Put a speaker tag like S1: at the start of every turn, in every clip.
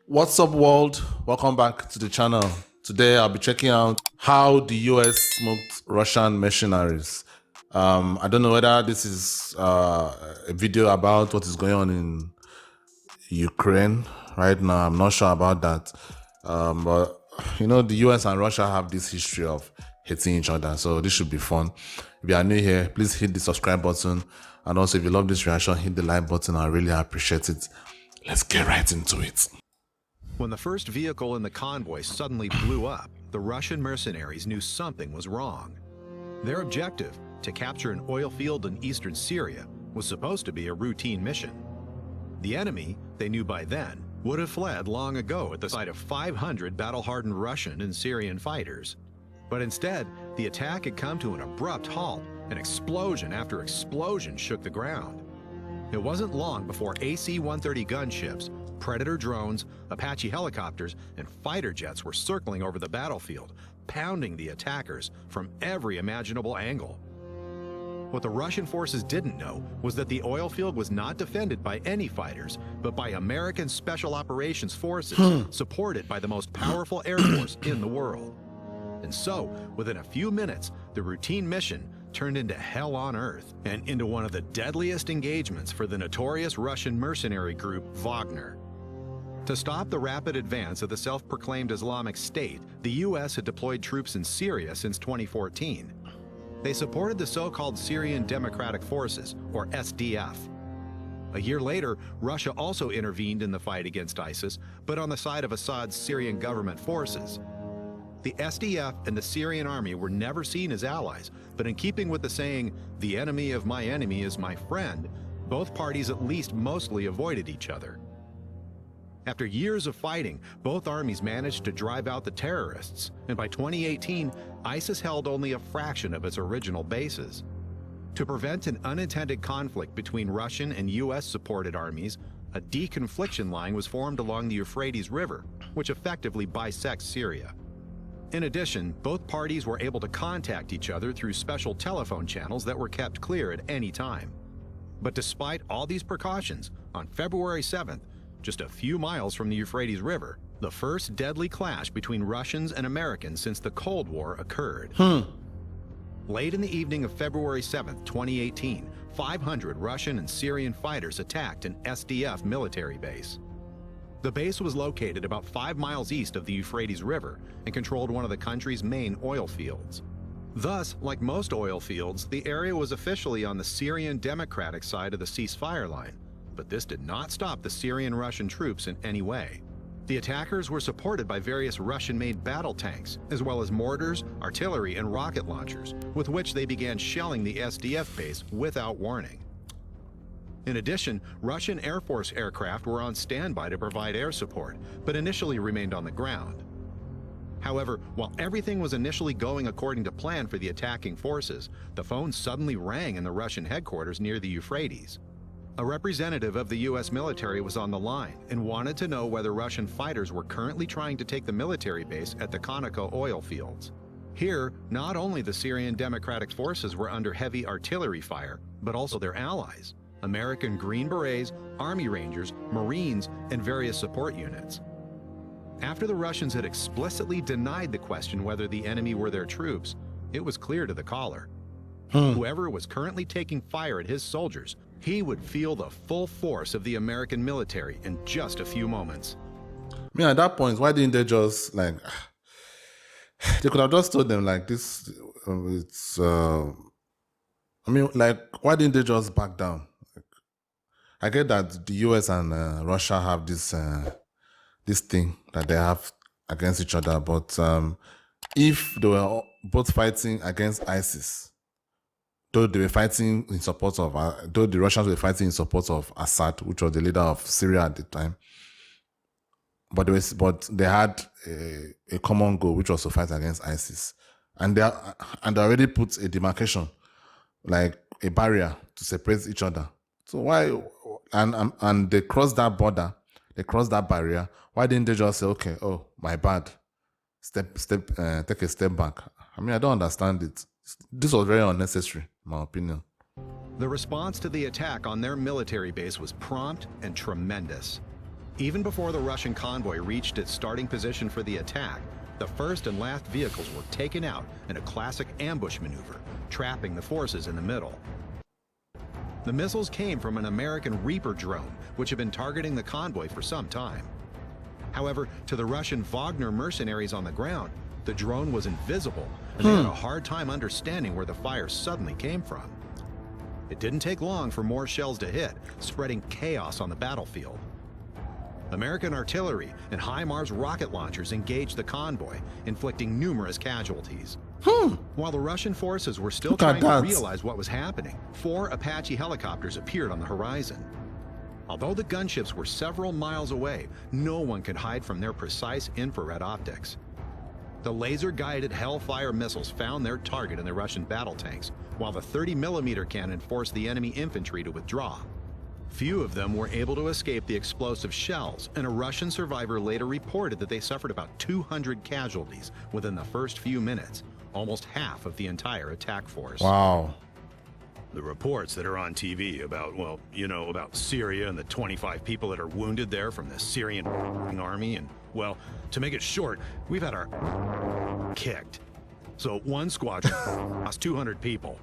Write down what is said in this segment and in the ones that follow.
S1: What's up, world? Welcome back to the channel. Today, I'll be checking out how the US smoked Russian mercenaries. I don't know whether this is a video about what is going on in Ukraine right now. I'm not sure about that. But you know, the US and Russia have this history of hating each other, so this should be fun. If you are new here, please hit the subscribe button, and also if you love this reaction, hit the like button. I really appreciate it. Let's get right into it.
S2: When the first vehicle in the convoy suddenly blew up, the Russian mercenaries knew something was wrong. Their objective, to capture an oil field in eastern Syria, was supposed to be a routine mission. The enemy, they knew by then, would have fled long ago at the sight of 500 battle-hardened Russian and Syrian fighters. But instead, the attack had come to an abrupt halt, and explosion after explosion shook the ground. It wasn't long before AC-130 gunships, Predator drones, Apache helicopters, and fighter jets were circling over the battlefield, pounding the attackers from every imaginable angle. What the Russian forces didn't know was that the oil field was not defended by any fighters, but by American Special Operations Forces, supported by the most powerful air force in the world. And so, within a few minutes, the routine mission turned into hell on earth and into one of the deadliest engagements for the notorious Russian mercenary group Wagner. To stop the rapid advance of the self-proclaimed Islamic State, the U.S. had deployed troops in Syria since 2014. They supported the so-called Syrian Democratic Forces, or SDF. A year later, Russia also intervened in the fight against ISIS, but on the side of Assad's Syrian government forces. The SDF and the Syrian army were never seen as allies, but in keeping with the saying, "the enemy of my enemy is my friend," both parties at least mostly avoided each other. After years of fighting, both armies managed to drive out the terrorists, and by 2018, ISIS held only a fraction of its original bases. To prevent an unintended conflict between Russian and US-supported armies, a deconfliction line was formed along the Euphrates River, which effectively bisects Syria. In addition, both parties were able to contact each other through special telephone channels that were kept clear at any time. But despite all these precautions, on February 7th, just a few miles from the Euphrates River, the first deadly clash between Russians and Americans since the Cold War occurred. Late in the evening of February 7th, 2018, 500 Russian and Syrian fighters attacked an SDF military base. The base was located about 5 miles east of the Euphrates River and controlled one of the country's main oil fields. Thus, like most oil fields, the area was officially on the Syrian Democratic side of the ceasefire line, but this did not stop the Syrian-Russian troops in any way. The attackers were supported by various Russian-made battle tanks, as well as mortars, artillery, and rocket launchers, with which they began shelling the SDF base without warning. In addition, Russian Air Force aircraft were on standby to provide air support, but initially remained on the ground. However, while everything was initially going according to plan for the attacking forces, the phone suddenly rang in the Russian headquarters near the Euphrates. A representative of the U.S. military was on the line and wanted to know whether Russian fighters were currently trying to take the military base at the Conoco oil fields. Here, not only the Syrian Democratic Forces were under heavy artillery fire, but also their allies, American Green Berets, Army Rangers, Marines, and various support units. After the Russians had explicitly denied the question whether the enemy were their troops, it was clear to the caller. Whoever was currently taking fire at his soldiers, he would feel the full force of the American military in just a few moments.
S1: I mean, at that point, why didn't they just, like, they could have just told them, like, this, I mean, like, why didn't they just back down? Like, I get that the US and Russia have this thing that they have against each other, but if they were both fighting against ISIS, though they were fighting in support of, though the Russians were fighting in support of Assad, which was the leader of Syria at the time, but they had a common goal, which was to fight against ISIS, and they already put a demarcation, like a barrier to separate each other. So why? And they crossed that border, they crossed that barrier. Why didn't they just say, okay, oh, my bad, take a step back? I mean, I don't understand it. This was very unnecessary, in my opinion.
S2: The response to the attack on their military base was prompt and tremendous. Even before the Russian convoy reached its starting position for the attack, the first and last vehicles were taken out in a classic ambush maneuver, trapping the forces in the middle. The missiles came from an American Reaper drone, which had been targeting the convoy for some time. However, to the Russian Wagner mercenaries on the ground, the drone was invisible, and they had a hard time understanding where the fire suddenly came from. It didn't take long for more shells to hit, spreading chaos on the battlefield. American artillery and HIMARS rocket launchers engaged the convoy, inflicting numerous casualties. While the Russian forces were still trying to realize what was happening, 4 Apache helicopters appeared on the horizon. Although the gunships were several miles away, no one could hide from their precise infrared optics. The laser-guided Hellfire missiles found their target in the Russian battle tanks, while the 30mm cannon forced the enemy infantry to withdraw. Few of them were able to escape the explosive shells, and a Russian survivor later reported that they suffered about 200 casualties within the first few minutes, almost half of the entire attack force.
S1: Wow.
S3: The reports that are on TV about, well, you know, about Syria and the 25 people that are wounded there from the Syrian army, and, well, to make it short, we've had our kicked. So one squadron lost 200 people.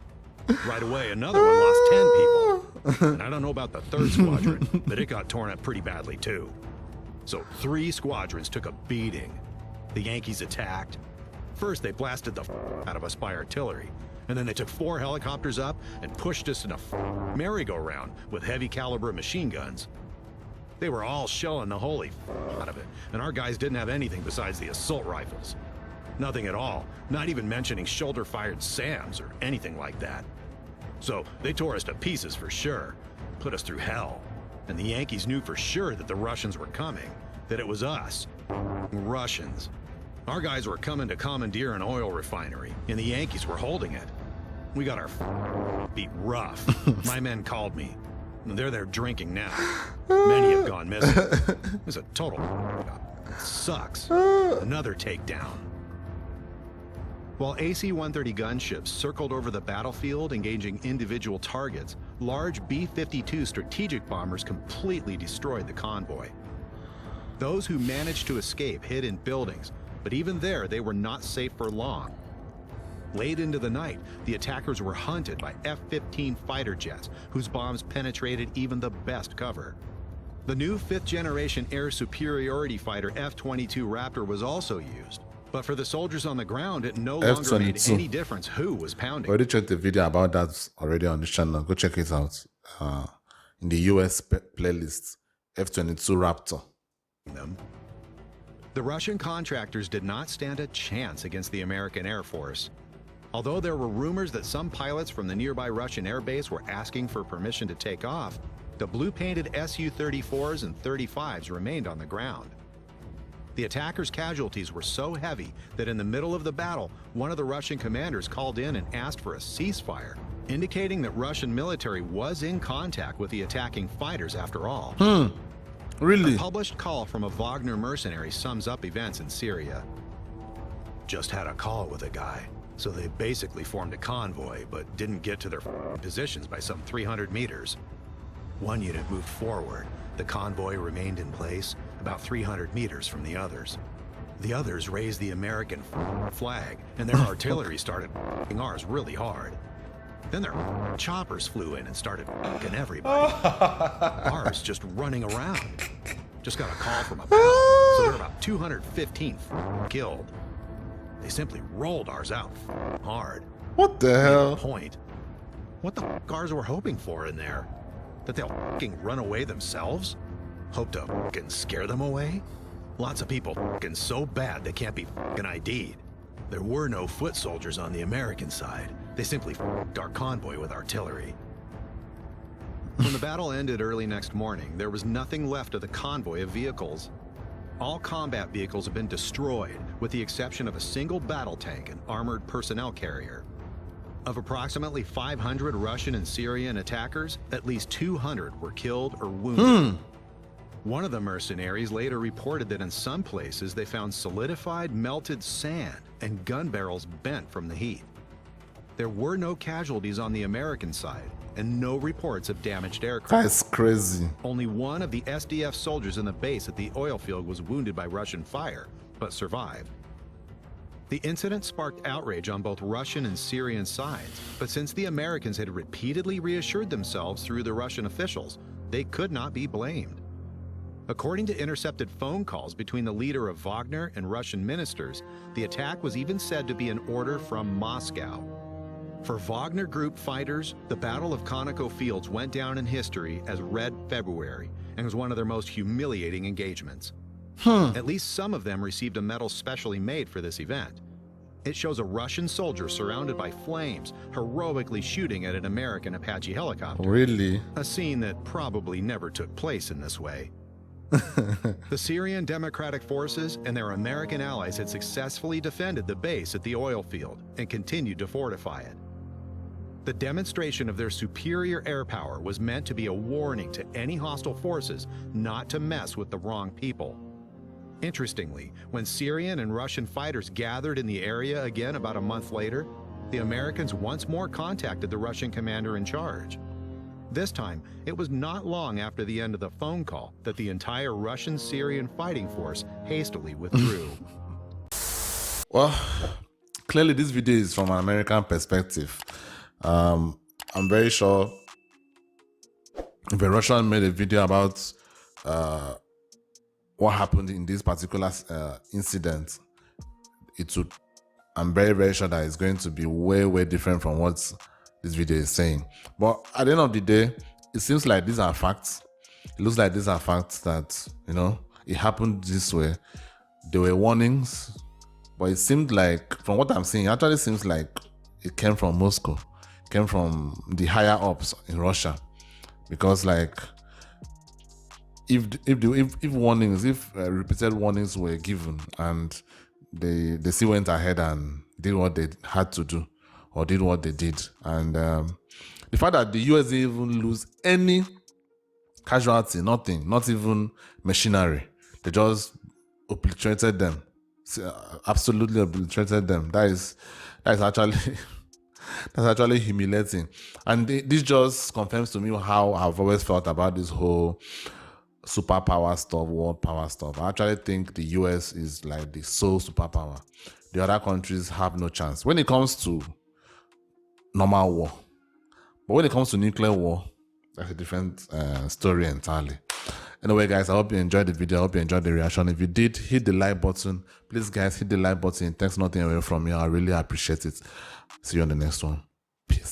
S3: Right away, another one lost 10 people. And I don't know about the third squadron, but it got torn up pretty badly too. So 3 squadrons took a beating. The Yankees attacked. First, they blasted the out of us by artillery. And then they took 4 helicopters up and pushed us in a merry-go-round with heavy caliber machine guns. They were all shelling the holy out of it, and our guys didn't have anything besides the assault rifles. Nothing at all, not even mentioning shoulder-fired SAMs or anything like that. So they tore us to pieces for sure, put us through hell. And the Yankees knew for sure that the Russians were coming, that it was us, Russians. Our guys were coming to commandeer an oil refinery, and the Yankees were holding it. We got our beat rough. My men called me. They're there drinking now. Many have gone missing. It's a total it sucks. Another takedown. While AC-130 gunships circled over the battlefield engaging individual targets, large B-52 strategic bombers completely destroyed the convoy. Those who managed to escape hid in buildings, but even there they were not safe for long. Late into the night, the attackers were hunted by F-15 fighter jets, whose bombs penetrated even the best cover. The new 5th-generation air superiority fighter F-22 Raptor was also used. But for the soldiers on the ground, it no longer made any difference who was pounding.
S1: I already checked the video about that already on this channel. Go check it out. In the US playlist, F-22 Raptor.
S2: The Russian contractors did not stand a chance against the American Air Force. Although there were rumors that some pilots from the nearby Russian air base were asking for permission to take off, the blue-painted Su-34s and 35s remained on the ground. The attackers' casualties were so heavy that in the middle of the battle, one of the Russian commanders called in and asked for a ceasefire, indicating that Russian military was in contact with the attacking fighters after all.
S1: Really?
S2: A published call from a Wagner mercenary sums up events in Syria.
S3: Just had a call with a guy. So they basically formed a convoy, but didn't get to their positions by some 300 meters. One unit moved forward. The convoy remained in place about 300 meters from the others. The others raised the American flag, and their artillery started ours really hard. Then their choppers flew in and started fucking everybody. Ours just running around. Just got a call from a pal, so there were about 215 killed. They simply rolled ours out hard.
S1: What the hell?
S2: Point. What the ours were hoping for in there? That they'll fucking run away themselves? Hope to fucking scare them away? Lots of people fucking so bad they can't be fucking ID'd. There were no foot soldiers on the American side. They simply fucked our convoy with artillery. When the battle ended early next morning, there was nothing left of the convoy of vehicles. All combat vehicles have been destroyed, with the exception of a single battle tank and armored personnel carrier. Of approximately 500 Russian and Syrian attackers, at least 200 were killed or wounded. One of the mercenaries later reported that in some places they found solidified melted sand and gun barrels bent from the heat. There were no casualties on the American side, and no reports of damaged aircraft.
S1: That's crazy.
S2: Only one of the SDF soldiers in the base at the oil field was wounded by Russian fire, but survived. The incident sparked outrage on both Russian and Syrian sides, but since the Americans had repeatedly reassured themselves through the Russian officials, they could not be blamed. According to intercepted phone calls between the leader of Wagner and Russian ministers, the attack was even said to be an order from Moscow. For Wagner Group fighters, the Battle of Conoco Fields went down in history as Red February and was one of their most humiliating engagements. At least some of them received a medal specially made for this event. It shows a Russian soldier surrounded by flames, heroically shooting at an American Apache helicopter.
S1: Really?
S2: A scene that probably never took place in this way. The Syrian Democratic Forces and their American allies had successfully defended the base at the oil field and continued to fortify it. The demonstration of their superior air power was meant to be a warning to any hostile forces not to mess with the wrong people. Interestingly, when Syrian and Russian fighters gathered in the area again about a month later, the Americans once more contacted the Russian commander in charge. This time, it was not long after the end of the phone call that the entire Russian-Syrian fighting force hastily withdrew.
S1: Well, clearly this video is from an American perspective. I'm very sure if a Russian made a video about what happened in this particular incident, I'm very, very sure that it's going to be way, way different from what this video is saying. But at the end of the day, it seems like these are facts. It looks like these are facts that, you know, it happened this way. There were warnings, but it seemed like, from what I'm seeing, it actually seems like it came from Moscow. It came from the higher ups in Russia. Because like, if repeated warnings were given and they still went ahead and did what they had to do or did what they did, and the fact that the US didn't even lose any casualty, nothing, not even machinery, they just obliterated them, absolutely obliterated them. That is actually that's actually humiliating, and this just confirms to me how I've always felt about this whole superpower stuff, world power stuff. I actually think the US is like the sole superpower. The other countries have no chance when it comes to normal war. But when it comes to nuclear war, that's a different story entirely. Anyway, guys, I hope you enjoyed the video. I hope you enjoyed the reaction. If you did, hit the like button. Please, guys, hit the like button. It takes nothing away from you. I really appreciate it. See you on the next one. Peace.